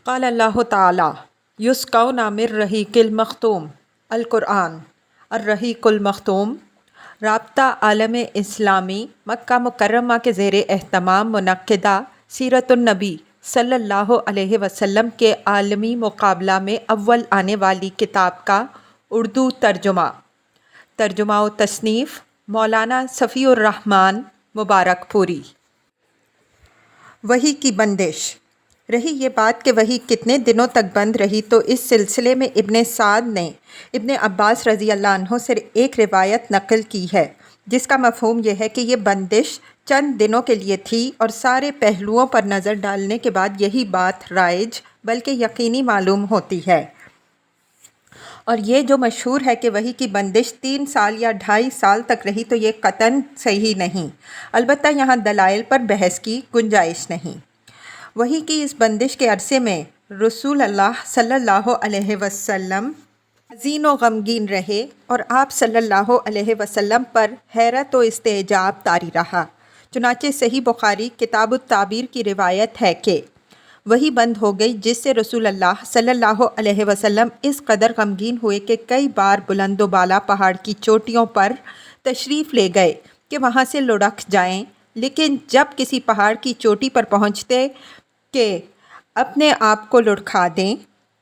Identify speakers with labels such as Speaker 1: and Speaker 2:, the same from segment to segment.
Speaker 1: قال اللہ تعالی یسقون من رحیق المختوم القرآن الرحیق المختوم رابطہ عالم اسلامی مکہ مکرمہ کے زیر اہتمام منعقدہ سیرت النبی صلی اللہ علیہ وسلم کے عالمی مقابلہ میں اول آنے والی کتاب کا اردو ترجمہ و تصنیف مولانا صفی الرحمن مبارک پوری۔ وحی کی بندش۔ رہی یہ بات کہ وحی کتنے دنوں تک بند رہی تو اس سلسلے میں ابن سعد نے ابن عباس رضی اللہ عنہ سے ایک روایت نقل کی ہے جس کا مفہوم یہ ہے کہ یہ بندش چند دنوں کے لیے تھی اور سارے پہلوؤں پر نظر ڈالنے کے بعد یہی بات رائج بلکہ یقینی معلوم ہوتی ہے۔ اور یہ جو مشہور ہے کہ وحی کی بندش 3 سال یا 2.5 سال تک رہی تو یہ قطعاً صحیح نہیں، البتہ یہاں دلائل پر بحث کی گنجائش نہیں۔ وحی کی اس بندش کے عرصے میں رسول اللہ صلی اللہ علیہ وسلم حزین و غمگین رہے اور آپ صلی اللہ علیہ وسلم پر حیرت و استعجاب طاری رہا۔ چنانچہ صحیح بخاری کتاب التعبیر کی روایت ہے کہ وحی بند ہو گئی جس سے رسول اللہ صلی اللہ علیہ وسلم اس قدر غمگین ہوئے کہ کئی بار بلند و بالا پہاڑ کی چوٹیوں پر تشریف لے گئے کہ وہاں سے لڑک جائیں، لیکن جب کسی پہاڑ کی چوٹی پر پہنچتے کہ اپنے آپ کو لڑکھا دیں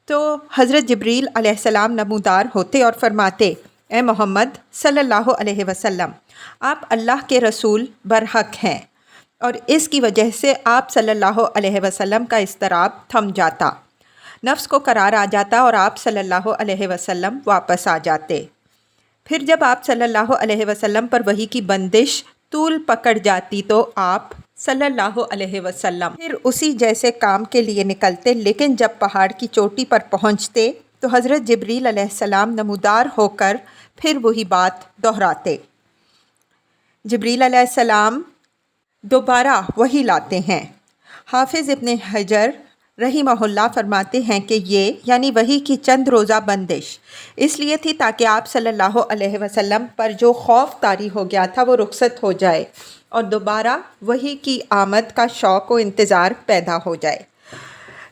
Speaker 1: تو حضرت جبریل علیہ السلام نمودار ہوتے اور فرماتے، اے محمد صلی اللہ علیہ وسلم، آپ اللہ کے رسول برحق ہیں، اور اس کی وجہ سے آپ صلی اللہ علیہ وسلم کا اضطراب تھم جاتا، نفس کو قرار آ جاتا اور آپ صلی اللہ علیہ وسلم واپس آ جاتے۔ پھر جب آپ صلی اللہ علیہ وسلم پر وحی کی بندش طول پکڑ جاتی تو آپ صلی اللہ علیہ وسلم پھر اسی جیسے کام کے لیے نکلتے، لیکن جب پہاڑ کی چوٹی پر پہنچتے تو حضرت جبریل علیہ السلام نمودار ہو کر پھر وہی بات دہراتے۔ جبریل علیہ السلام دوبارہ وحی لاتے ہیں۔ حافظ ابن حجر رحمہ اللہ فرماتے ہیں کہ یہ یعنی وحی کی چند روزہ بندش اس لیے تھی تاکہ آپ صلی اللہ علیہ وسلم پر جو خوف طاری ہو گیا تھا وہ رخصت ہو جائے اور دوبارہ وحی کی آمد کا شوق و انتظار پیدا ہو جائے۔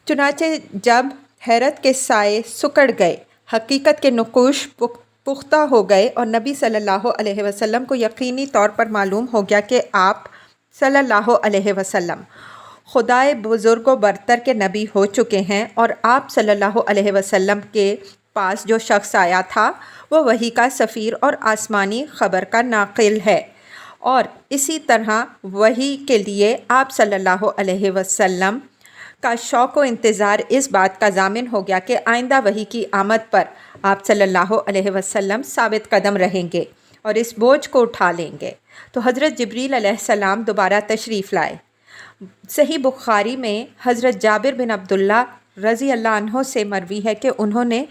Speaker 1: چنانچہ جب حیرت کے سائے سکڑ گئے، حقیقت کے نقوش پختہ ہو گئے اور نبی صلی اللہ علیہ وسلم کو یقینی طور پر معلوم ہو گیا کہ آپ صلی اللہ علیہ وسلم خدائے بزرگ و برتر کے نبی ہو چکے ہیں، اور آپ صلی اللہ علیہ وسلم کے پاس جو شخص آیا تھا وہ وحی کا سفیر اور آسمانی خبر کا ناقل ہے، اور اسی طرح وحی کے لیے آپ صلی اللہ علیہ وسلم کا شوق و انتظار اس بات کا ضامن ہو گیا کہ آئندہ وحی کی آمد پر آپ صلی اللہ علیہ وسلم ثابت قدم رہیں گے اور اس بوجھ کو اٹھا لیں گے۔ تو حضرت جبریل علیہ السلام دوبارہ تشریف لائے۔ صحیح بخاری میں حضرت جابر بن عبداللہ رضی اللہ عنہ سے مروی ہے کہ انہوں نے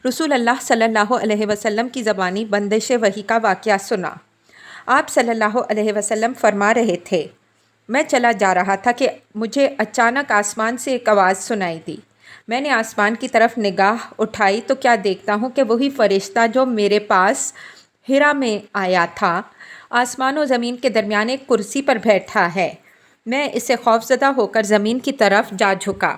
Speaker 1: رسول اللہ صلی اللہ علیہ وسلم کی زبانی بندش وحی کا واقعہ سنا۔ آپ صلی اللہ علیہ وسلم فرما رہے تھے، میں چلا جا رہا تھا کہ مجھے اچانک آسمان سے ایک آواز سنائی دی۔ میں نے آسمان کی طرف نگاہ اٹھائی تو کیا دیکھتا ہوں کہ وہی فرشتہ جو میرے پاس ہرا میں آیا تھا آسمان و زمین کے درمیان ایک کرسی پر بیٹھا ہے۔ میں اس سے خوفزدہ ہو کر زمین کی طرف جا جھکا۔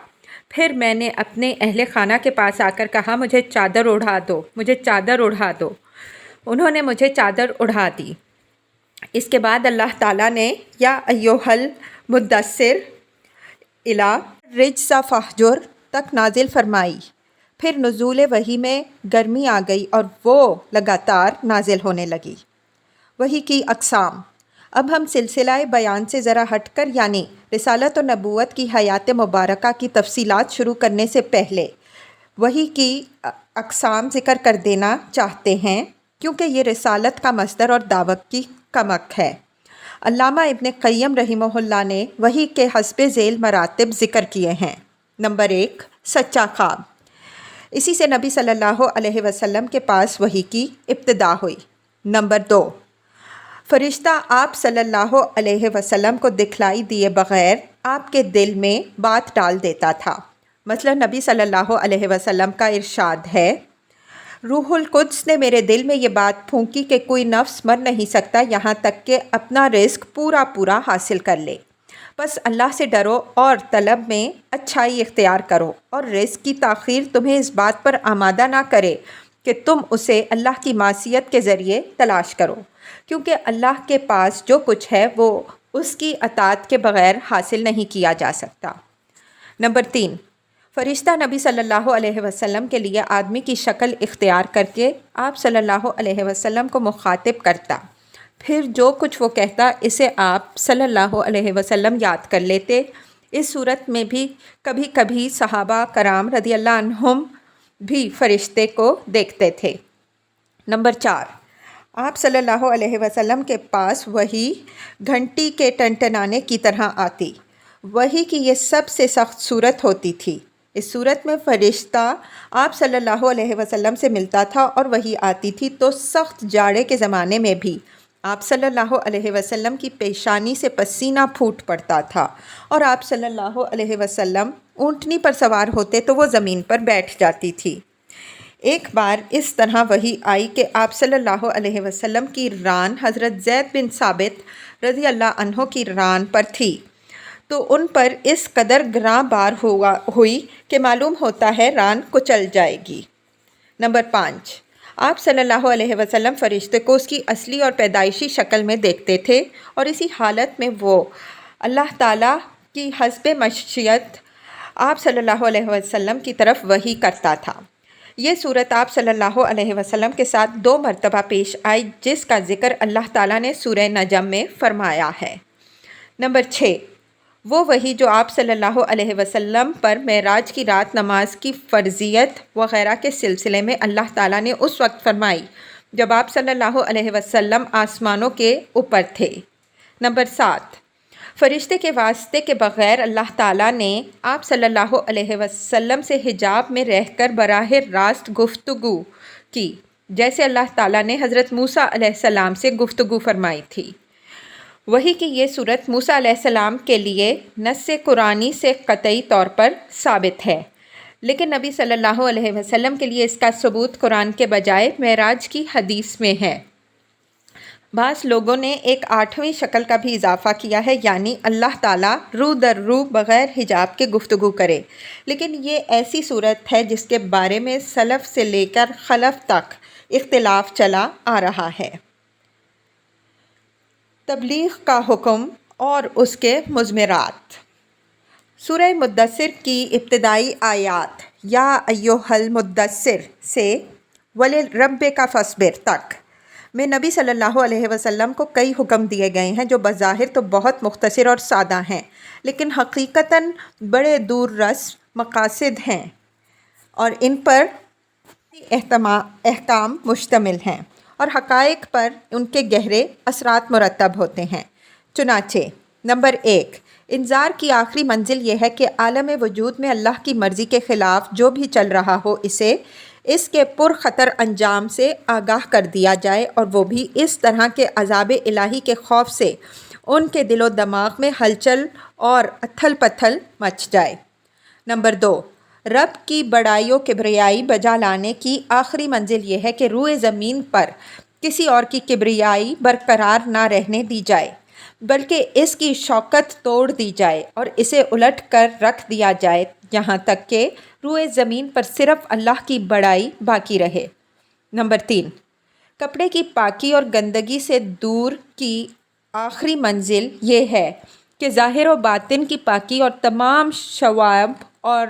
Speaker 1: پھر میں نے اپنے اہل خانہ کے پاس آ کر کہا، مجھے چادر اڑا دو، مجھے چادر اڑا دو۔ انہوں نے مجھے چادر اڑا دی۔ اس کے بعد اللہ تعالیٰ نے یا ایھا المدثر الی الرجز فاہجر تک نازل فرمائی۔ پھر نزول وحی میں گرمی آ گئی اور وہ لگاتار نازل ہونے لگی۔ وحی کی اقسام۔ اب ہم سلسلہ بیان سے ذرا ہٹ کر یعنی رسالت و نبوت کی حیات مبارکہ کی تفصیلات شروع کرنے سے پہلے وحی کی اقسام ذکر کر دینا چاہتے ہیں، کیونکہ یہ رسالت کا مصدر اور دعوت کی کمک ہے۔ علامہ ابن قیم رحمہ اللہ نے وحی کے حسب ذیل مراتب ذکر کیے ہیں۔ نمبر 1، سچا خواب۔ اسی سے نبی صلی اللہ علیہ وسلم کے پاس وحی کی ابتدا ہوئی۔ نمبر 2، فرشتہ آپ صلی اللہ علیہ وسلم کو دکھلائی دیے بغیر آپ کے دل میں بات ڈال دیتا تھا۔ مثلا نبی صلی اللہ علیہ وسلم کا ارشاد ہے، روح القدس نے میرے دل میں یہ بات پھونکی کہ کوئی نفس مر نہیں سکتا یہاں تک کہ اپنا رزق پورا حاصل کر لے۔ بس اللہ سے ڈرو اور طلب میں اچھائی اختیار کرو، اور رزق کی تاخیر تمہیں اس بات پر آمادہ نہ کرے کہ تم اسے اللہ کی معصیت کے ذریعے تلاش کرو، کیونکہ اللہ کے پاس جو کچھ ہے وہ اس کی اطاعت کے بغیر حاصل نہیں کیا جا سکتا۔ نمبر 3، فرشتہ نبی صلی اللہ علیہ وسلم کے لیے آدمی کی شکل اختیار کر کے آپ صلی اللہ علیہ وسلم کو مخاطب کرتا، پھر جو کچھ وہ کہتا اسے آپ صلی اللہ علیہ وسلم یاد کر لیتے۔ اس صورت میں بھی کبھی کبھی صحابہ کرام رضی اللہ عنہم بھی فرشتے کو دیکھتے تھے۔ نمبر 4، آپ صلی اللہ علیہ وسلم کے پاس وحی گھنٹی کے ٹنٹنانے کی طرح آتی۔ وحی کی یہ سب سے سخت صورت ہوتی تھی۔ اس صورت میں فرشتہ آپ صلی اللہ علیہ وسلم سے ملتا تھا اور وحی آتی تھی تو سخت جاڑے کے زمانے میں بھی آپ صلی اللہ علیہ وسلم کی پیشانی سے پسینہ پھوٹ پڑتا تھا، اور آپ صلی اللہ علیہ وسلم اونٹنی پر سوار ہوتے تو وہ زمین پر بیٹھ جاتی تھی۔ ایک بار اس طرح وحی آئی کہ آپ صلی اللہ علیہ وسلم کی ران حضرت زید بن ثابت رضی اللہ عنہ کی ران پر تھی، تو ان پر اس قدر گراں بار ہوئی کہ معلوم ہوتا ہے ران کچل جائے گی۔ نمبر 5، آپ صلی اللہ علیہ وسلم فرشتے کو اس کی اصلی اور پیدائشی شکل میں دیکھتے تھے، اور اسی حالت میں وہ اللہ تعالیٰ کی حسب مشیت آپ صلی اللہ علیہ وسلم کی طرف وحی کرتا تھا۔ یہ صورت آپ صلی اللہ علیہ وسلم کے ساتھ 2 مرتبہ پیش آئی، جس کا ذکر اللہ تعالیٰ نے سورہ نجم میں فرمایا ہے۔ نمبر 6، وہ وحی جو آپ صلی اللہ علیہ وسلم پر معراج کی رات نماز کی فرضیت وغیرہ کے سلسلے میں اللہ تعالیٰ نے اس وقت فرمائی جب آپ صلی اللہ علیہ وسلم آسمانوں کے اوپر تھے۔ نمبر 7، فرشتے کے واسطے کے بغیر اللہ تعالیٰ نے آپ صلی اللہ علیہ وسلم سے حجاب میں رہ کر براہ راست گفتگو کی، جیسے اللہ تعالیٰ نے حضرت موسیٰ علیہ السلام سے گفتگو فرمائی تھی۔ وحی کی یہ صورت موسیٰ علیہ السلام کے لیے نص قرآنی سے قطعی طور پر ثابت ہے، لیکن نبی صلی اللہ علیہ وسلم کے لیے اس کا ثبوت قرآن کے بجائے معراج کی حدیث میں ہے۔ بعض لوگوں نے ایک 8ویں شکل کا بھی اضافہ کیا ہے، یعنی اللہ تعالیٰ رو در رو بغیر حجاب کے گفتگو کرے، لیکن یہ ایسی صورت ہے جس کے بارے میں سلف سے لے کر خلف تک اختلاف چلا آ رہا ہے۔ تبلیغ کا حکم اور اس کے مضمرات۔ سورہ مدثر کی ابتدائی آیات یا ایھا المدثر سے وَلِرَبِّکَ فَاصْبِرْ تک میں نبی صلی اللہ علیہ وسلم کو کئی حکم دیے گئے ہیں جو بظاہر تو بہت مختصر اور سادہ ہیں، لیکن حقیقتاً بڑے دور رس مقاصد ہیں اور ان پر احکام مشتمل ہیں، اور حقائق پر ان کے گہرے اثرات مرتب ہوتے ہیں۔ چنانچہ نمبر 1، انذار کی آخری منزل یہ ہے کہ عالم وجود میں اللہ کی مرضی کے خلاف جو بھی چل رہا ہو اسے اس کے پرخطر انجام سے آگاہ کر دیا جائے، اور وہ بھی اس طرح کے عذاب الہی کے خوف سے ان کے دل و دماغ میں ہلچل اور اتھل پتھل مچ جائے۔ نمبر 2، رب کی بڑائی و کبریائی بجا لانے کی آخری منزل یہ ہے کہ روئے زمین پر کسی اور کی کبریائی برقرار نہ رہنے دی جائے، بلکہ اس کی شوکت توڑ دی جائے اور اسے الٹ کر رکھ دیا جائے یہاں تک کہ روئے زمین پر صرف اللہ کی بڑائی باقی رہے۔ نمبر 3، کپڑے کی پاکی اور گندگی سے دور کی آخری منزل یہ ہے کہ ظاہر و باطن کی پاکی اور تمام شوائب اور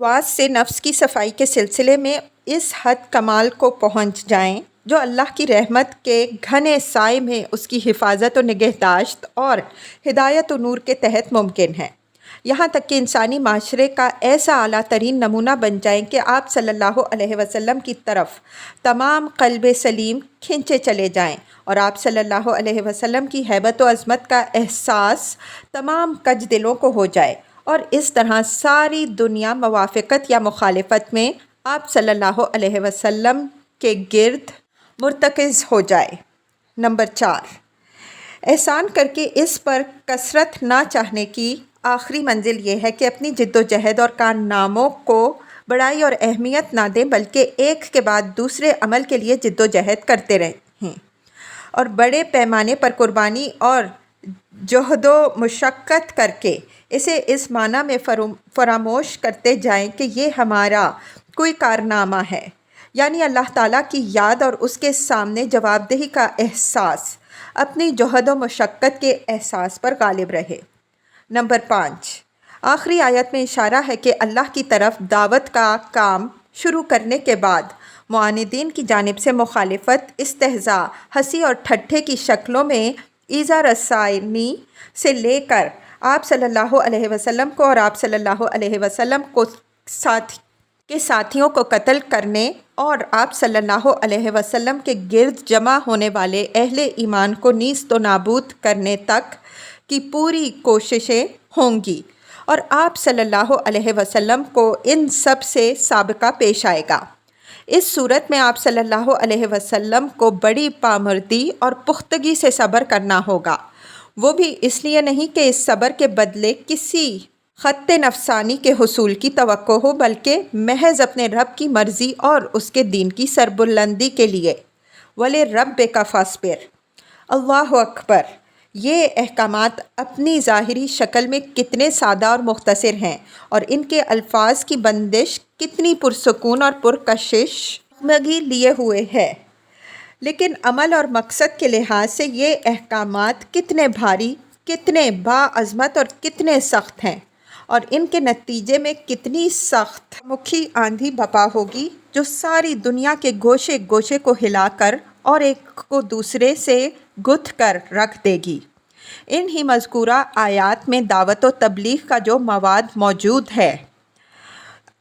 Speaker 1: حواس سے نفس کی صفائی کے سلسلے میں اس حد کمال کو پہنچ جائیں جو اللہ کی رحمت کے گھنے سائے میں اس کی حفاظت و نگہداشت اور ہدایت و نور کے تحت ممکن ہے، یہاں تک کہ انسانی معاشرے کا ایسا اعلیٰ ترین نمونہ بن جائیں کہ آپ صلی اللہ علیہ وسلم کی طرف تمام قلب سلیم کھنچے چلے جائیں، اور آپ صلی اللہ علیہ وسلم کی ہیبت و عظمت کا احساس تمام کج دلوں کو ہو جائے، اور اس طرح ساری دنیا موافقت یا مخالفت میں آپ صلی اللہ علیہ وسلم کے گرد مرتکز ہو جائے۔ نمبر 4، احسان کر کے اس پر کثرت نہ چاہنے کی آخری منزل یہ ہے کہ اپنی جد و جہد اور کارناموں کو بڑائی اور اہمیت نہ دیں، بلکہ ایک کے بعد دوسرے عمل کے لیے جد و جہد کرتے رہیں، اور بڑے پیمانے پر قربانی اور جہد و مشقت کر کے اسے اس معنی میں فراموش کرتے جائیں کہ یہ ہمارا کوئی کارنامہ ہے، یعنی اللہ تعالیٰ کی یاد اور اس کے سامنے جواب دہی کا احساس اپنی جہد و مشقت کے احساس پر غالب رہے۔ نمبر 5، آخری آیت میں اشارہ ہے کہ اللہ کی طرف دعوت کا کام شروع کرنے کے بعد معاندین کی جانب سے مخالفت، استہزاء، ہنسی اور ٹھٹھے کی شکلوں میں ایذا رسانی سے لے کر آپ صلی اللہ علیہ وسلم کو اور آپ صلی اللہ علیہ وسلم کو ساتھیوں کو قتل کرنے اور آپ صلی اللہ علیہ وسلم کے گرد جمع ہونے والے اہل ایمان کو نیست و نابود کرنے تک کی پوری کوششیں ہوں گی، اور آپ صلی اللہ علیہ وسلم کو ان سب سے سابقہ پیش آئے گا۔ اس صورت میں آپ صلی اللہ علیہ وسلم کو بڑی پامردی اور پختگی سے صبر کرنا ہوگا، وہ بھی اس لیے نہیں کہ اس صبر کے بدلے کسی خط نفسانی کے حصول کی توقع ہو، بلکہ محض اپنے رب کی مرضی اور اس کے دین کی سربلندی کے لیے۔ وَلِرَبِّكَ فَاصْبِرْ، اللہ اکبر۔ یہ احکامات اپنی ظاہری شکل میں کتنے سادہ اور مختصر ہیں، اور ان کے الفاظ کی بندش کتنی پرسکون اور پرکشش مگی لیے ہوئے ہے، لیکن عمل اور مقصد کے لحاظ سے یہ احکامات کتنے بھاری، کتنے باعظمت اور کتنے سخت ہیں، اور ان کے نتیجے میں کتنی سخت مکھی آندھی بپا ہوگی جو ساری دنیا کے گوشے گوشے کو ہلا کر اور ایک کو دوسرے سے گتھ کر رکھ دے گی۔ ان ہی مذکورہ آیات میں دعوت و تبلیغ کا جو مواد موجود ہے،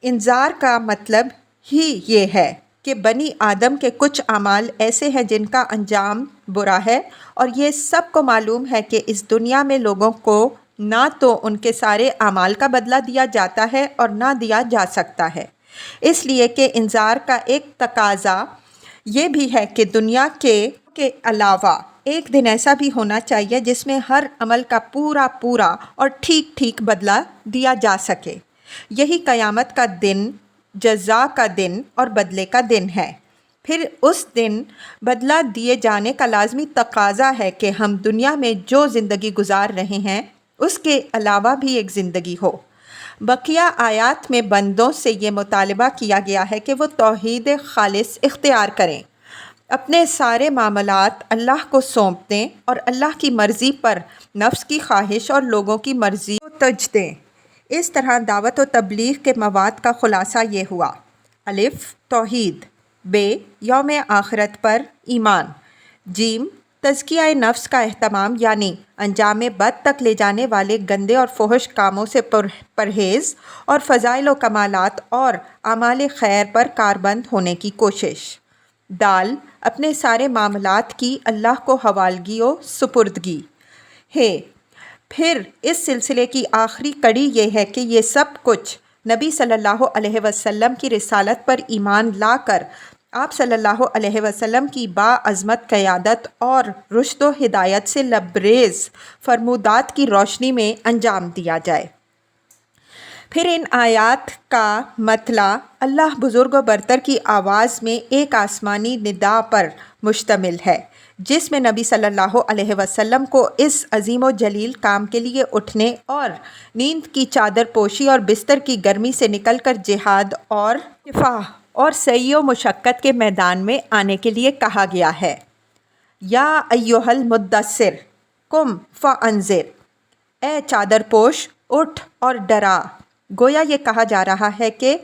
Speaker 1: انذار کا مطلب ہی یہ ہے کہ بنی آدم کے کچھ اعمال ایسے ہیں جن کا انجام برا ہے، اور یہ سب کو معلوم ہے کہ اس دنیا میں لوگوں کو نہ تو ان کے سارے اعمال کا بدلہ دیا جاتا ہے اور نہ دیا جا سکتا ہے، اس لیے کہ انذار کا ایک تقاضا یہ بھی ہے کہ دنیا کے علاوہ ایک دن ایسا بھی ہونا چاہیے جس میں ہر عمل کا پورا اور ٹھیک ٹھیک بدلہ دیا جا سکے۔ یہی قیامت کا دن جزا کا دن اور بدلے کا دن ہے۔ پھر اس دن بدلہ دیے جانے کا لازمی تقاضا ہے کہ ہم دنیا میں جو زندگی گزار رہے ہیں اس کے علاوہ بھی ایک زندگی ہو۔ بقیہ آیات میں بندوں سے یہ مطالبہ کیا گیا ہے کہ وہ توحید خالص اختیار کریں، اپنے سارے معاملات اللہ کو سونپ دیں اور اللہ کی مرضی پر نفس کی خواہش اور لوگوں کی مرضی کو ترجیح دیں۔ اس طرح دعوت و تبلیغ کے مواد کا خلاصہ یہ ہوا: الف توحید، ب یوم آخرت پر ایمان، جیم تزکیہ نفس کا اہتمام یعنی انجام بد تک لے جانے والے گندے اور فحش کاموں سے پرہیز اور فضائل و کمالات اور اعمال خیر پر کاربند ہونے کی کوشش، دال اپنے سارے معاملات کی اللہ کو حوالگی و سپردگی ہے۔ پھر اس سلسلے کی آخری کڑی یہ ہے کہ یہ سب کچھ نبی صلی اللہ علیہ وسلم کی رسالت پر ایمان لا کر آپ صلی اللہ علیہ وسلم کی باعظمت قیادت اور رشد و ہدایت سے لبریز فرمودات کی روشنی میں انجام دیا جائے۔ پھر ان آیات کا مطلع اللہ بزرگ و برتر کی آواز میں ایک آسمانی ندا پر مشتمل ہے، جس میں نبی صلی اللہ علیہ وسلم کو اس عظیم و جلیل کام کے لیے اٹھنے اور نیند کی چادر پوشی اور بستر کی گرمی سے نکل کر جہاد اور کفاح اور سعی و مشقت کے میدان میں آنے کے لیے کہا گیا ہے۔ یا ایھا المدثر قم فانذر، اے چادر پوش اٹھ اور ڈرا۔ گویا یہ کہا جا رہا ہے کہ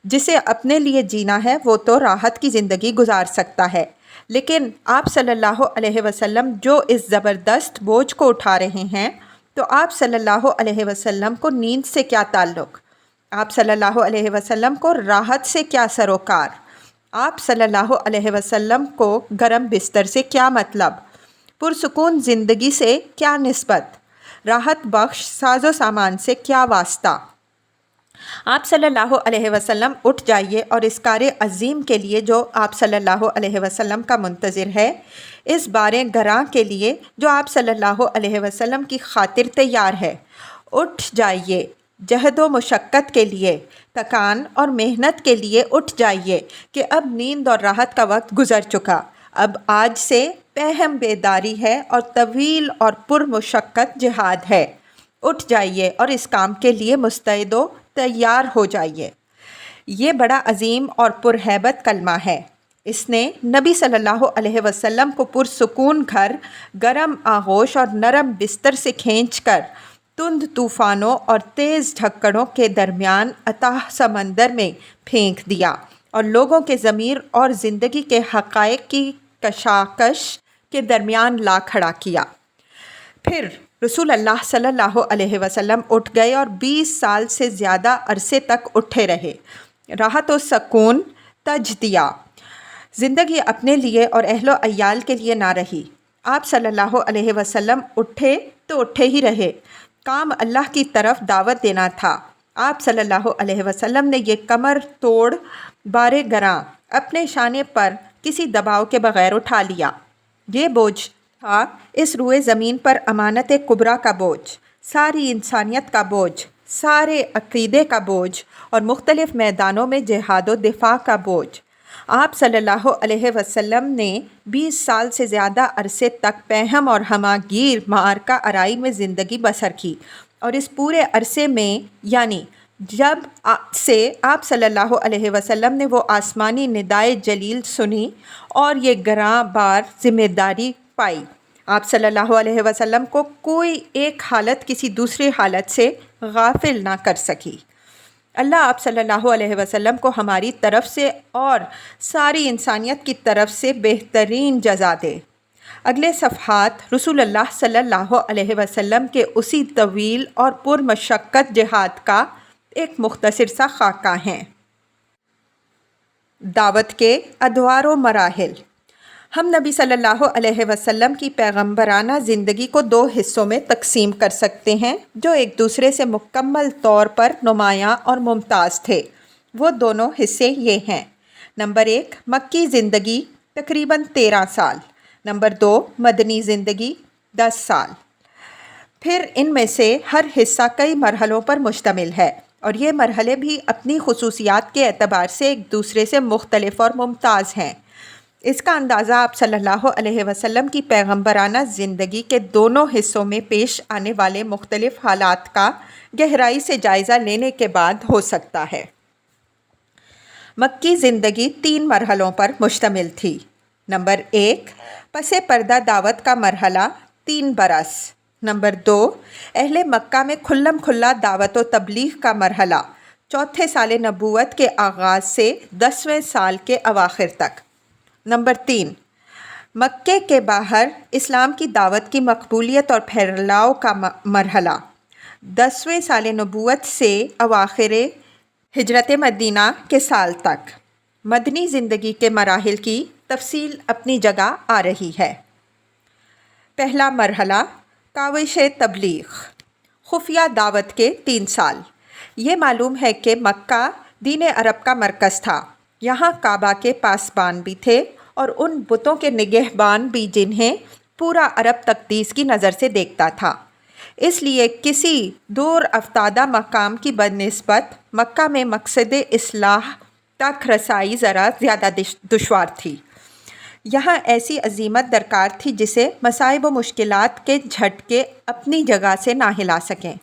Speaker 1: جسے اپنے لیے جینا ہے وہ تو راحت کی زندگی گزار سکتا ہے، لیکن آپ صلی اللہ علیہ وسلم جو اس زبردست بوجھ کو اٹھا رہے ہیں، تو آپ صلی اللہ علیہ وسلم کو نیند سے کیا تعلق؟ آپ صلی اللہ علیہ وسلم کو راحت سے کیا سروکار؟ آپ صلی اللہ علیہ وسلم کو گرم بستر سے کیا مطلب؟ پرسکون زندگی سے کیا نسبت؟ راحت بخش ساز و سامان سے کیا واسطہ؟ آپ صلی اللہ علیہ وسلم اٹھ جائیے اور اس کار عظیم کے لیے جو آپ صلی اللہ علیہ وسلم کا منتظر ہے، اس بارے گراں کے لیے جو آپ صلی اللہ علیہ وسلم کی خاطر تیار ہے، اٹھ جائیے۔ جہد و مشقت کے لیے، تکان اور محنت کے لیے اٹھ جائیے کہ اب نیند اور راحت کا وقت گزر چکا، اب آج سے پہم بیداری ہے اور طویل اور پرمشقت جہاد ہے۔ اٹھ جائیے اور اس کام کے لیے مستعد و تیار ہو جائیے۔ یہ بڑا عظیم اور پرہیبت کلمہ ہے۔ اس نے نبی صلی اللہ علیہ وسلم کو پرسکون گھر، گرم آغوش اور نرم بستر سے کھینچ کر تند طوفانوں اور تیز جھکڑوں کے درمیان اتاہ سمندر میں پھینک دیا اور لوگوں کے ضمیر اور زندگی کے حقائق کی کشاکش کے درمیان لا کھڑا کیا۔ پھر رسول اللہ صلی اللہ علیہ وسلم اٹھ گئے اور 20 سال سے زیادہ عرصے تک اٹھے رہے۔ راحت و سکون تج دیا۔ زندگی اپنے لیے اور اہل و عیال کے لیے نہ رہی۔ آپ صلی اللہ علیہ وسلم اٹھے تو اٹھے ہی رہے۔ کام اللہ کی طرف دعوت دینا تھا۔ آپ صلی اللہ علیہ وسلم نے یہ کمر توڑ بار گراں اپنے شانے پر کسی دباؤ کے بغیر اٹھا لیا۔ یہ بوجھ تھا اس روئے زمین پر امانت کبریٰ کا بوجھ، ساری انسانیت کا بوجھ، سارے عقیدے کا بوجھ اور مختلف میدانوں میں جہاد و دفاع کا بوجھ۔ آپ صلی اللہ علیہ وسلم نے 20 سال سے زیادہ عرصے تک پہم اور ہماگیر معرکہ آرائی میں زندگی بسر کی، اور اس پورے عرصے میں یعنی جب سے آپ صلی اللہ علیہ وسلم نے وہ آسمانی ندائے جلیل سنی اور یہ گراں بار ذمہ داری پائی، آپ صلی اللہ علیہ وسلم کو کوئی ایک حالت کسی دوسری حالت سے غافل نہ کر سکی۔ اللہ آپ صلی اللہ علیہ وسلم کو ہماری طرف سے اور ساری انسانیت کی طرف سے بہترین جزا دے۔ اگلے صفحات رسول اللہ صلی اللہ علیہ وسلم کے اسی طویل اور پرمشقت جہاد کا ایک مختصر سا خاکہ ہیں۔ دعوت کے ادوار و مراحل۔ ہم نبی صلی اللہ علیہ وسلم کی پیغمبرانہ زندگی کو 2 حصوں میں تقسیم کر سکتے ہیں جو ایک دوسرے سے مکمل طور پر نمایاں اور ممتاز تھے۔ وہ دونوں حصے یہ ہیں: نمبر 1 مکی زندگی تقریباً 13 سال، نمبر 2 مدنی زندگی 10 سال۔ پھر ان میں سے ہر حصہ کئی مرحلوں پر مشتمل ہے اور یہ مرحلے بھی اپنی خصوصیات کے اعتبار سے ایک دوسرے سے مختلف اور ممتاز ہیں۔ اس کا اندازہ آپ صلی اللہ علیہ وسلم کی پیغمبرانہ زندگی کے دونوں حصوں میں پیش آنے والے مختلف حالات کا گہرائی سے جائزہ لینے کے بعد ہو سکتا ہے۔ مکی زندگی 3 مرحلوں پر مشتمل تھی۔ نمبر 1 پس پردہ دعوت کا مرحلہ 3 برس۔ نمبر 2 اہل مکہ میں کھلم کھلا دعوت و تبلیغ کا مرحلہ 4تھے سال نبوت کے آغاز سے 10ویں سال کے اواخر تک۔ نمبر 3 مکے کے باہر اسلام کی دعوت کی مقبولیت اور پھیلاؤ کا مرحلہ 10ویں سال نبوت سے اواخر ہجرت مدینہ کے سال تک۔ مدنی زندگی کے مراحل کی تفصیل اپنی جگہ آ رہی ہے۔ پہلا مرحلہ کاوش تبلیغ، خفیہ دعوت کے 3 سال۔ یہ معلوم ہے کہ مکہ دین عرب کا مرکز تھا۔ یہاں کعبہ کے پاسبان بھی تھے اور ان بتوں کے نگہبان بھی جنہیں پورا عرب تقدیس کی نظر سے دیکھتا تھا۔ اس لیے کسی دور افتادہ مقام کی بنسبت مکہ میں مقصد اصلاح تک رسائی ذرا زیادہ دشوار تھی۔ یہاں ایسی عزیمت درکار تھی جسے مصائب و مشکلات کے جھٹکے اپنی جگہ سے نہ ہلا سکیں۔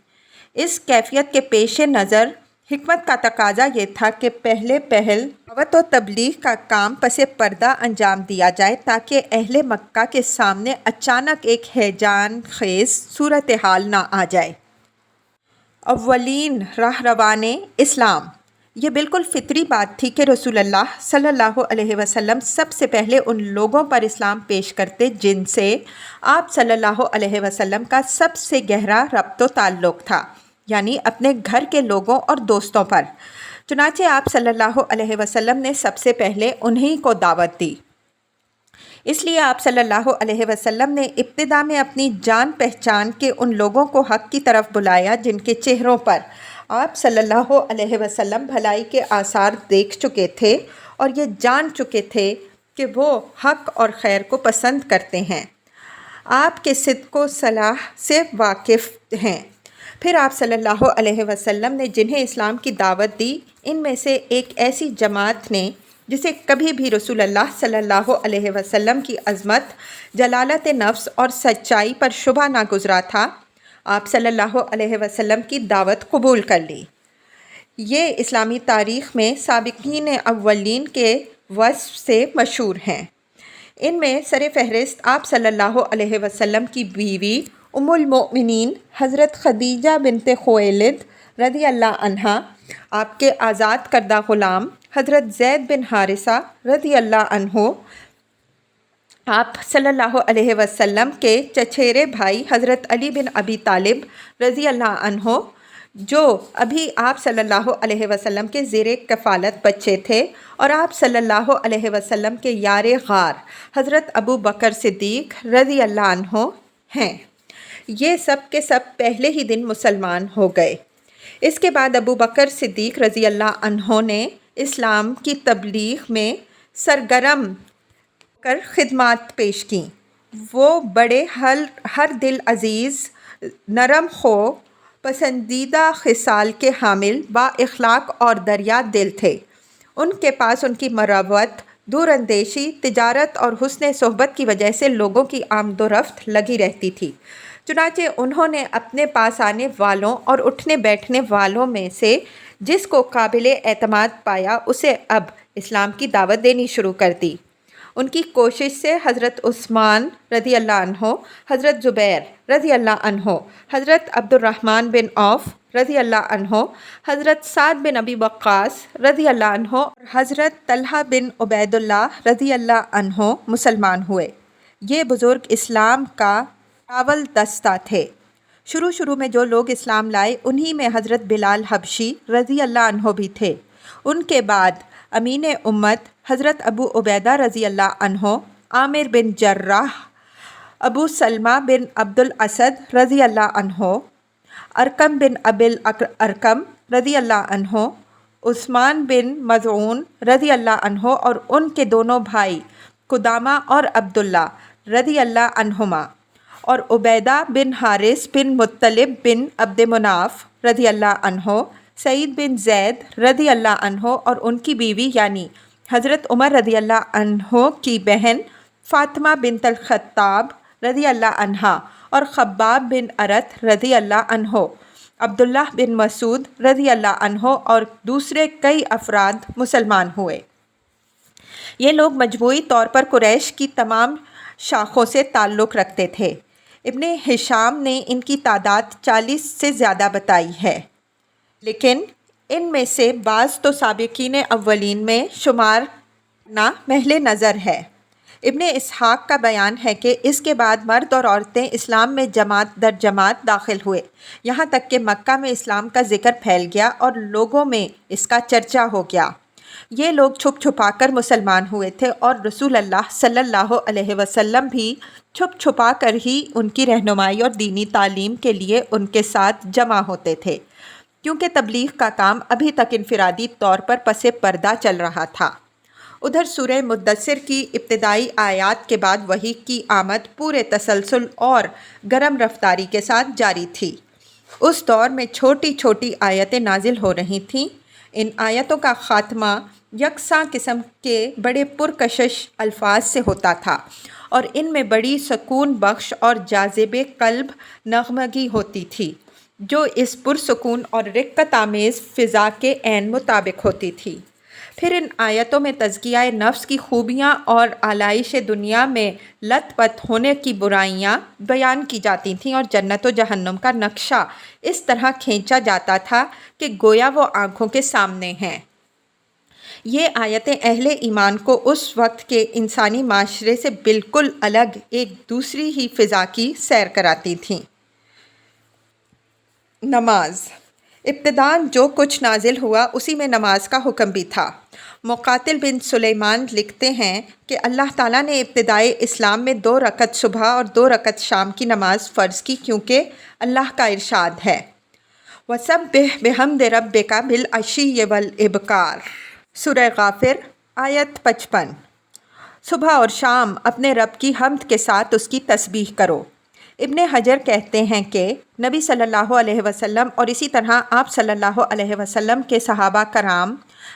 Speaker 1: اس کیفیت کے پیش نظر حکمت کا تقاضا یہ تھا کہ پہلے دعوت و تبلیغ کا کام پس پردہ انجام دیا جائے تاکہ اہل مکہ کے سامنے اچانک ایک ہیجان خیز صورتحال نہ آ جائے۔ اولین راہروان اسلام، یہ بالکل فطری بات تھی کہ رسول اللہ صلی اللہ علیہ وسلم سب سے پہلے ان لوگوں پر اسلام پیش کرتے جن سے آپ صلی اللہ علیہ وسلم کا سب سے گہرا ربط و تعلق تھا، یعنی اپنے گھر کے لوگوں اور دوستوں پر۔ چنانچہ آپ صلی اللہ علیہ وسلم نے سب سے پہلے انہی کو دعوت دی۔ اس لیے آپ صلی اللہ علیہ وسلم نے ابتدا میں اپنی جان پہچان کے ان لوگوں کو حق کی طرف بلایا جن کے چہروں پر آپ صلی اللہ علیہ وسلم بھلائی کے آثار دیکھ چکے تھے اور یہ جان چکے تھے کہ وہ حق اور خیر کو پسند کرتے ہیں، آپ کے صدق و صلاح سے واقف ہیں۔ پھر آپ صلی اللہ علیہ وسلم نے جنہیں اسلام کی دعوت دی ان میں سے ایک ایسی جماعت نے جسے کبھی بھی رسول اللہ صلی اللہ علیہ وسلم کی عظمت، جلالت نفس اور سچائی پر شبہ نہ گزرا تھا، آپ صلی اللہ علیہ وسلم کی دعوت قبول کر لی۔ یہ اسلامی تاریخ میں سابقین اولین کے وصف سے مشہور ہیں۔ ان میں سر فہرست آپ صلی اللہ علیہ وسلم کی بیوی ام المؤمنین حضرت خدیجہ بنت خویلد رضی اللہ عنہا، آپ کے آزاد کردہ غلام حضرت زید بن حارثہ رضی اللہ عنہ، آپ صلی اللہ علیہ وسلم کے چچیرے بھائی حضرت علی بن ابی طالب رضی اللہ عنہ، جو ابھی آپ صلی اللہ علیہ وسلم کے زیر کفالت بچے تھے، اور آپ صلی اللہ علیہ وسلم کے یار غار حضرت ابو بکر صدیق رضی اللہ عنہ ہیں۔ یہ سب کے سب پہلے ہی دن مسلمان ہو گئے۔ اس کے بعد ابو بکر صدیق رضی اللہ عنہ نے اسلام کی تبلیغ میں سرگرم کر خدمات پیش کیں۔ وہ بڑے ہر دل عزیز، نرم خو، پسندیدہ خصال کے حامل، با اخلاق اور دریا دل تھے۔ ان کے پاس ان کی مروت، دور اندیشی، تجارت اور حسن صحبت کی وجہ سے لوگوں کی آمد و رفت لگی رہتی تھی۔ چنانچہ انہوں نے اپنے پاس آنے والوں اور اٹھنے بیٹھنے والوں میں سے جس کو قابل اعتماد پایا، اسے اب اسلام کی دعوت دینی شروع کر دی۔ ان کی کوشش سے حضرت عثمان رضی اللہ عنہ، حضرت زبیر رضی اللہ عنہ، حضرت عبد الرحمن بن عوف رضی اللہ عنہ، حضرت سعد بن ابی وقاص رضی اللہ عنہ اور حضرت طلحہ بن عبید اللہ رضی اللہ عنہ مسلمان ہوئے۔ یہ بزرگ اسلام کا راول دستہ تھے۔ شروع میں جو لوگ اسلام لائے انہی میں حضرت بلال حبشی رضی اللہ عنہ بھی تھے۔ ان کے بعد امین امت حضرت ابو عبیدہ رضی اللہ عنہ، عامر بن جراح، ابو سلمہ بن عبد الاسد رضی اللہ عنہ، ارقم بن ابی الارقم رضی اللہ عنہ، عثمان بن مظعون رضی اللہ عنہ اور ان کے دونوں بھائی قدامہ اور عبداللہ رضی اللہ عنہما، اور عبیدہ بن حارث بن مطلب بن عبد مناف رضی اللہ عنہ، سعید بن زید رضی اللہ عنہ اور ان کی بیوی یعنی حضرت عمر رضی اللہ عنہ کی بہن فاطمہ بنت الخطاب رضی اللہ عنہا، اور خباب بن ارت رضی اللہ عنہ، عبداللہ بن مسعود رضی اللہ عنہ اور دوسرے کئی افراد مسلمان ہوئے۔ یہ لوگ مجموعی طور پر قریش کی تمام شاخوں سے تعلق رکھتے تھے۔ ابن ہشام نے ان کی تعداد 40 سے زیادہ بتائی ہے، لیکن ان میں سے بعض تو سابقین اولین میں شمار کرنا محل نظر ہے۔ ابن اسحاق کا بیان ہے کہ اس کے بعد مرد اور عورتیں اسلام میں جماعت در جماعت داخل ہوئے، یہاں تک کہ مکہ میں اسلام کا ذکر پھیل گیا اور لوگوں میں اس کا چرچا ہو گیا۔ یہ لوگ چھپ چھپا کر مسلمان ہوئے تھے اور رسول اللہ صلی اللہ علیہ وسلم بھی چھپ چھپا کر ہی ان کی رہنمائی اور دینی تعلیم کے لیے ان کے ساتھ جمع ہوتے تھے، کیونکہ تبلیغ کا کام ابھی تک انفرادی طور پر پس پردہ چل رہا تھا۔ ادھر سورہ مدثر کی ابتدائی آیات کے بعد وحی کی آمد پورے تسلسل اور گرم رفتاری کے ساتھ جاری تھی۔ اس دور میں چھوٹی چھوٹی آیتیں نازل ہو رہی تھیں۔ ان آیتوں کا خاتمہ یکساں قسم کے بڑے پرکشش الفاظ سے ہوتا تھا اور ان میں بڑی سکون بخش اور جاذب قلب نغمگی ہوتی تھی، جو اس پرسکون اور رقت آمیز فضا کے عین مطابق ہوتی تھی۔ پھر ان آیتوں میں تزکیہ نفس کی خوبیاں اور آلائش دنیا میں لت پت ہونے کی برائیاں بیان کی جاتی تھیں اور جنت و جہنم کا نقشہ اس طرح کھینچا جاتا تھا کہ گویا وہ آنکھوں کے سامنے ہیں۔ یہ آیتیں اہل ایمان کو اس وقت کے انسانی معاشرے سے بالکل الگ ایک دوسری ہی فضا کی سیر کراتی تھیں۔ نماز۔ ابتداً جو کچھ نازل ہوا اسی میں نماز کا حکم بھی تھا۔ مقاتل بن سلیمان لکھتے ہیں کہ اللہ تعالیٰ نے ابتدائے اسلام میں 2 رکعت صبح اور 2 رکعت شام کی نماز فرض کی، کیونکہ اللہ کا ارشاد ہے وَسَبِّحْ بِحَمْدِ رَبِّكَ بِالْعَشِيِّ وَالْإِبْكَارِ۔ سورہ غافر آیت 55۔ صبح اور شام اپنے رب کی حمد کے ساتھ اس کی تسبیح کرو۔ ابن حجر کہتے ہیں کہ نبی صلی اللہ علیہ وسلم اور اسی طرح آپ صلی اللہ علیہ وسلم کے صحابہ کرام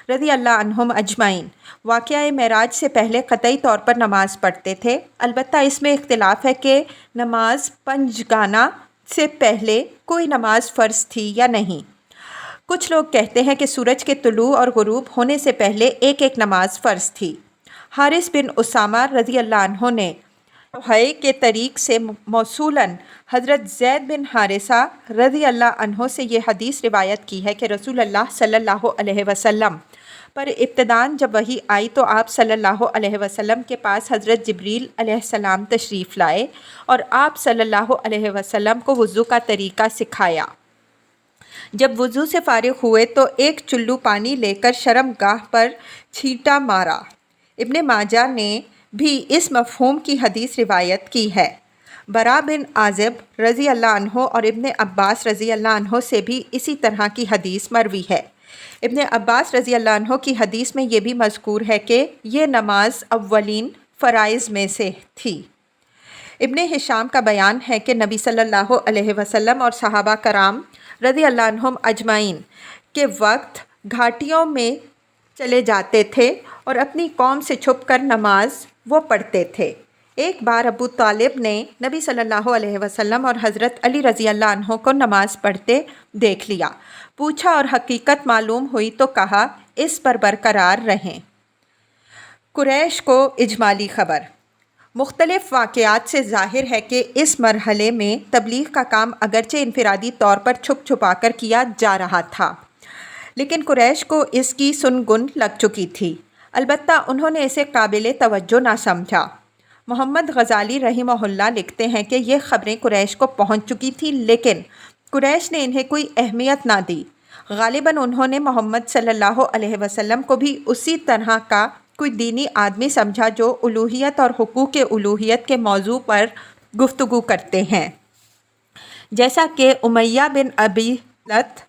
Speaker 1: رضی اللہ عنہم اجمعین واقعہ معراج سے پہلے قطعی طور پر نماز پڑھتے تھے، البتہ اس میں اختلاف ہے کہ نماز پنجگانہ سے پہلے کوئی نماز فرض تھی یا نہیں۔ کچھ لوگ کہتے ہیں کہ سورج کے طلوع اور غروب ہونے سے پہلے ایک ایک نماز فرض تھی۔ حارث بن اسامہ رضی اللہ عنہ نے وحی کے طریق سے موصولاً حضرت زید بن حارثہ رضی اللہ عنہ سے یہ حدیث روایت کی ہے کہ رسول اللہ صلی اللہ علیہ وسلم پر ابتداً جب وحی آئی تو آپ صلی اللہ علیہ وسلم کے پاس حضرت جبریل علیہ السلام تشریف لائے اور آپ صلی اللہ علیہ وسلم کو وضو کا طریقہ سکھایا۔ جب وضو سے فارغ ہوئے تو ایک چلو پانی لے کر شرم گاہ پر چھینٹا مارا۔ ابن ماجہ نے بھی اس مفہوم کی حدیث روایت کی ہے۔ برا بن عازب رضی اللہ عنہ اور ابن عباس رضی اللہ عنہ سے بھی اسی طرح کی حدیث مروی ہے۔ ابن عباس رضی اللہ عنہ کی حدیث میں یہ بھی مذکور ہے کہ یہ نماز اولین فرائض میں سے تھی۔ ابن ہشام کا بیان ہے کہ نبی صلی اللہ علیہ وسلم اور صحابہ کرام رضی اللہ عنہم اجمعین کے وقت گھاٹیوں میں چلے جاتے تھے اور اپنی قوم سے چھپ کر نماز وہ پڑھتے تھے۔ ایک بار ابو طالب نے نبی صلی اللہ علیہ وسلم اور حضرت علی رضی اللہ عنہ کو نماز پڑھتے دیکھ لیا، پوچھا اور حقیقت معلوم ہوئی تو کہا اس پر برقرار رہیں۔ قریش کو اجمالی خبر۔ مختلف واقعات سے ظاہر ہے کہ اس مرحلے میں تبلیغ کا کام اگرچہ انفرادی طور پر چھپ چھپا کر کیا جا رہا تھا، لیکن قریش کو اس کی سنگن لگ چکی تھی، البتہ انہوں نے اسے قابل توجہ نہ سمجھا۔ محمد غزالی رحمہ اللہ لکھتے ہیں کہ یہ خبریں قریش کو پہنچ چکی تھیں لیکن قریش نے انہیں کوئی اہمیت نہ دی۔ غالباً انہوں نے محمد صلی اللہ علیہ وسلم کو بھی اسی طرح کا کوئی دینی آدمی سمجھا جو الوہیت اور حقوق الوہیت کے موضوع پر گفتگو کرتے ہیں، جیسا کہ امیہ بن ابی لت،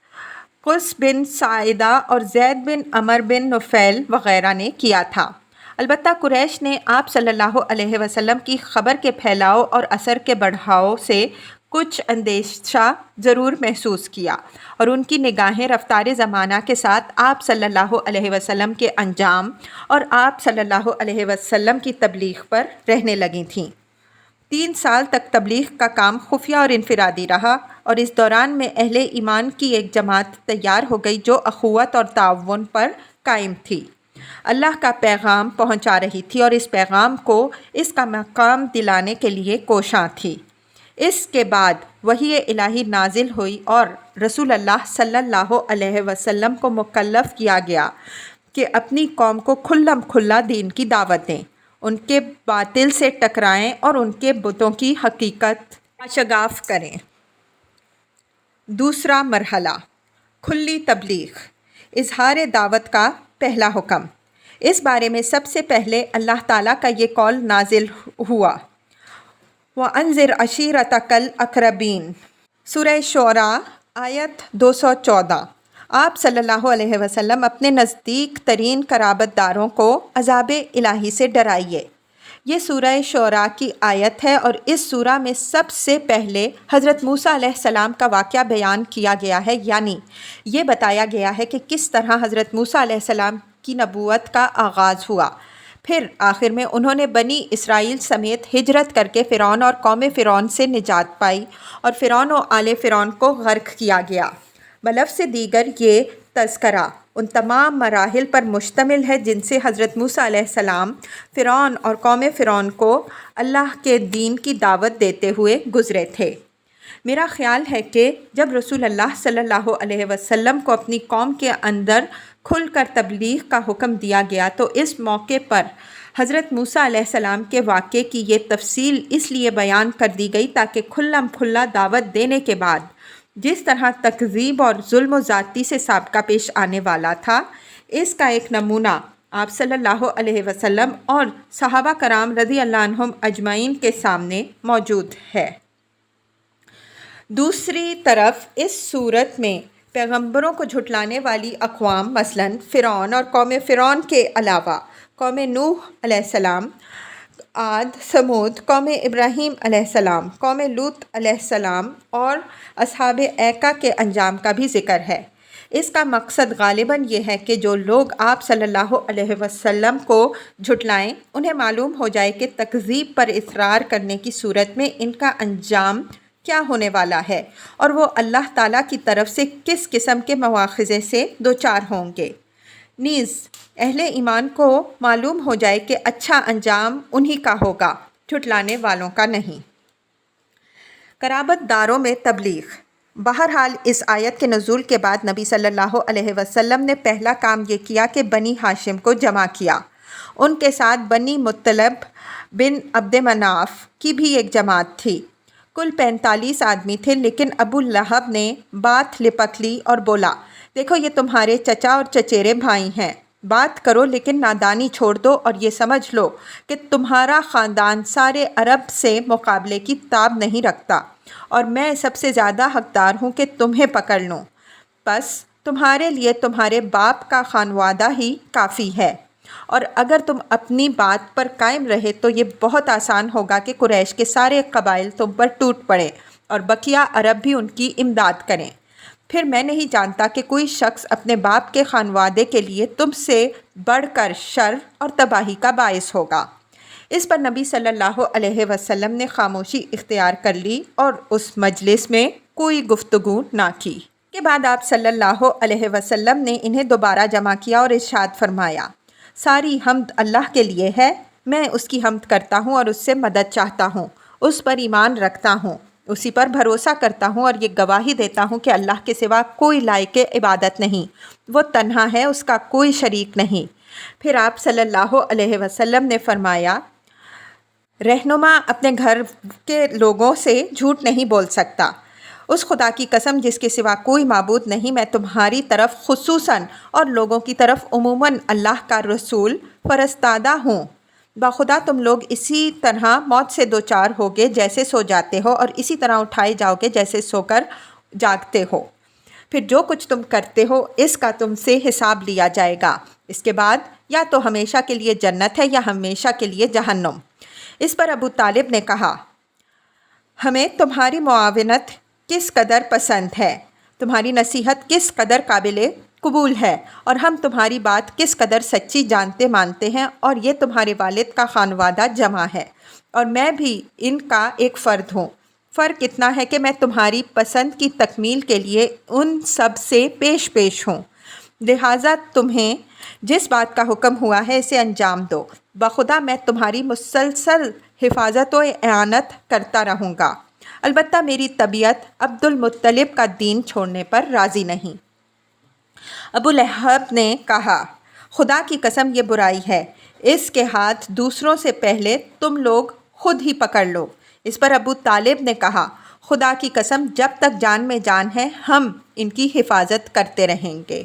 Speaker 1: قس بن ساعدہ اور زید بن عمر بن نفیل وغیرہ نے کیا تھا۔ البتہ قریش نے آپ صلی اللہ علیہ وسلم کی خبر کے پھیلاؤ اور اثر کے بڑھاؤ سے کچھ اندیشہ ضرور محسوس کیا اور ان کی نگاہیں رفتار زمانہ کے ساتھ آپ صلی اللہ علیہ وسلم کے انجام اور آپ صلی اللہ علیہ وسلم کی تبلیغ پر رہنے لگی تھیں۔ 3 سال تک تبلیغ کا کام خفیہ اور انفرادی رہا اور اس دوران میں اہل ایمان کی ایک جماعت تیار ہو گئی جو اخوت اور تعاون پر قائم تھی، اللہ کا پیغام پہنچا رہی تھی اور اس پیغام کو اس کا مقام دلانے کے لیے کوشاں تھی۔ اس کے بعد وحی الہی نازل ہوئی اور رسول اللہ صلی اللہ علیہ وسلم کو مکلف کیا گیا کہ اپنی قوم کو کھلم کھلا دین کی دعوت دیں، ان کے باطل سے ٹکرائیں اور ان کے بتوں کی حقیقت کاشگاف کریں۔ دوسرا مرحلہ، کھلی تبلیغ، اظہار دعوت کا پہلا حکم۔ اس بارے میں سب سے پہلے اللہ تعالیٰ کا یہ قول نازل ہوا، وَأَنذِرْ عَشِيرَتَكَ الْأَقْرَبِينَ، سورہ شعراء آیت 214۔ آپ صلی اللہ علیہ وسلم اپنے نزدیک ترین قرابت داروں کو عذاب الہی سے ڈرائیے۔ یہ سورہ شعراء کی آیت ہے اور اس سورہ میں سب سے پہلے حضرت موسیٰ علیہ السلام کا واقعہ بیان کیا گیا ہے، یعنی یہ بتایا گیا ہے کہ کس طرح حضرت موسیٰ علیہ السلام کی نبوت کا آغاز ہوا، پھر آخر میں انہوں نے بنی اسرائیل سمیت ہجرت کر کے فرعون اور قوم فرعون سے نجات پائی اور فرعون و آل فرعون کو غرق کیا گیا۔ بلفظ دیگر یہ تذکرہ ان تمام مراحل پر مشتمل ہے جن سے حضرت موسیٰ علیہ السلام فرعون اور قوم فرعون کو اللہ کے دین کی دعوت دیتے ہوئے گزرے تھے۔ میرا خیال ہے کہ جب رسول اللہ صلی اللہ علیہ وسلم کو اپنی قوم کے اندر کھل کر تبلیغ کا حکم دیا گیا تو اس موقع پر حضرت موسیٰ علیہ السلام کے واقعے کی یہ تفصیل اس لیے بیان کر دی گئی تاکہ کھلم کھلا دعوت دینے کے بعد جس طرح تکذیب اور ظلم و زیادتی سے سابقہ پیش آنے والا تھا، اس کا ایک نمونہ آپ صلی اللہ علیہ وسلم اور صحابہ کرام رضی اللہ عنہم اجمعین کے سامنے موجود ہے۔ دوسری طرف اس صورت میں پیغمبروں کو جھٹلانے والی اقوام مثلاً فرعون اور قوم فرعون کے علاوہ قوم نوح علیہ السلام، عاد، ثمود، قوم ابراہیم علیہ السلام، قوم لوط علیہ السلام اور اصحاب ایکا کے انجام کا بھی ذکر ہے۔ اس کا مقصد غالباً یہ ہے کہ جو لوگ آپ صلی اللہ علیہ وسلم کو جھٹلائیں انہیں معلوم ہو جائے کہ تکذیب پر اصرار کرنے کی صورت میں ان کا انجام کیا ہونے والا ہے اور وہ اللہ تعالیٰ کی طرف سے کس قسم کے مواخذے سے دوچار ہوں گے۔ نیز اہل ایمان کو معلوم ہو جائے کہ اچھا انجام انہی کا ہوگا، جھٹلانے والوں کا نہیں۔ قرابت داروں میں تبلیغ۔ بہرحال اس آیت کے نزول کے بعد نبی صلی اللہ علیہ وسلم نے پہلا کام یہ کیا کہ بنی ہاشم کو جمع کیا۔ ان کے ساتھ بنی مطلب بن عبد مناف کی بھی ایک جماعت تھی۔ کل 45 آدمی تھے، لیکن ابو لہب نے بات لپک لی اور بولا، دیکھو یہ تمہارے چچا اور چچیرے بھائی ہیں، بات کرو لیکن نادانی چھوڑ دو اور یہ سمجھ لو کہ تمہارا خاندان سارے عرب سے مقابلے کی تاب نہیں رکھتا اور میں سب سے زیادہ حقدار ہوں کہ تمہیں پکڑ لوں، بس تمہارے لیے تمہارے باپ کا خانوادہ ہی کافی ہے، اور اگر تم اپنی بات پر قائم رہے تو یہ بہت آسان ہوگا کہ قریش کے سارے قبائل تم پر ٹوٹ پڑے اور بقیہ عرب بھی ان کی امداد کریں۔ پھر میں نہیں جانتا کہ کوئی شخص اپنے باپ کے خانوادے کے لیے تم سے بڑھ کر شر اور تباہی کا باعث ہوگا۔ اس پر نبی صلی اللہ علیہ وسلم نے خاموشی اختیار کر لی اور اس مجلس میں کوئی گفتگو نہ کی۔ کے بعد آپ صلی اللہ علیہ وسلم نے انہیں دوبارہ جمع کیا اور ارشاد فرمایا، ساری حمد اللہ کے لیے ہے، میں اس کی حمد کرتا ہوں اور اس سے مدد چاہتا ہوں، اس پر ایمان رکھتا ہوں، اسی پر بھروسہ کرتا ہوں اور یہ گواہی دیتا ہوں کہ اللہ کے سوا کوئی لائق عبادت نہیں، وہ تنہا ہے، اس کا کوئی شریک نہیں۔ پھر آپ صلی اللہ علیہ وسلم نے فرمایا، رہنما اپنے گھر کے لوگوں سے جھوٹ نہیں بول سکتا، اس خدا کی قسم جس کے سوا کوئی معبود نہیں، میں تمہاری طرف خصوصاً اور لوگوں کی طرف عموماً اللہ کا رسول فرستادہ ہوں۔ بخدا تم لوگ اسی طرح موت سے دوچار ہوگے جیسے سو جاتے ہو، اور اسی طرح اٹھائے جاؤ گے جیسے سو کر جاگتے ہو، پھر جو کچھ تم کرتے ہو اس کا تم سے حساب لیا جائے گا، اس کے بعد یا تو ہمیشہ کے لیے جنت ہے یا ہمیشہ کے لیے جہنم۔ اس پر ابو طالب نے کہا، ہمیں تمہاری معاونت کس قدر پسند ہے، تمہاری نصیحت کس قدر قابل قبول ہے، اور ہم تمہاری بات کس قدر سچی جانتے مانتے ہیں، اور یہ تمہارے والد کا خانوادہ جمع ہے اور میں بھی ان کا ایک فرد ہوں، فرق اتنا ہے کہ میں تمہاری پسند کی تکمیل کے لیے ان سب سے پیش ہوں، لہٰذا تمہیں جس بات کا حکم ہوا ہے اسے انجام دو، بخدا میں تمہاری مسلسل حفاظت و اعانت کرتا رہوں گا، البتہ میری طبیعت عبد المطلب کا دین چھوڑنے پر راضی نہیں۔ ابو لہب نے کہا، خدا کی قسم یہ برائی ہے، اس کے ہاتھ دوسروں سے پہلے تم لوگ خود ہی پکڑ لو۔ اس پر ابو طالب نے کہا، خدا کی قسم جب تک جان میں جان ہے ہم ان کی حفاظت کرتے رہیں گے۔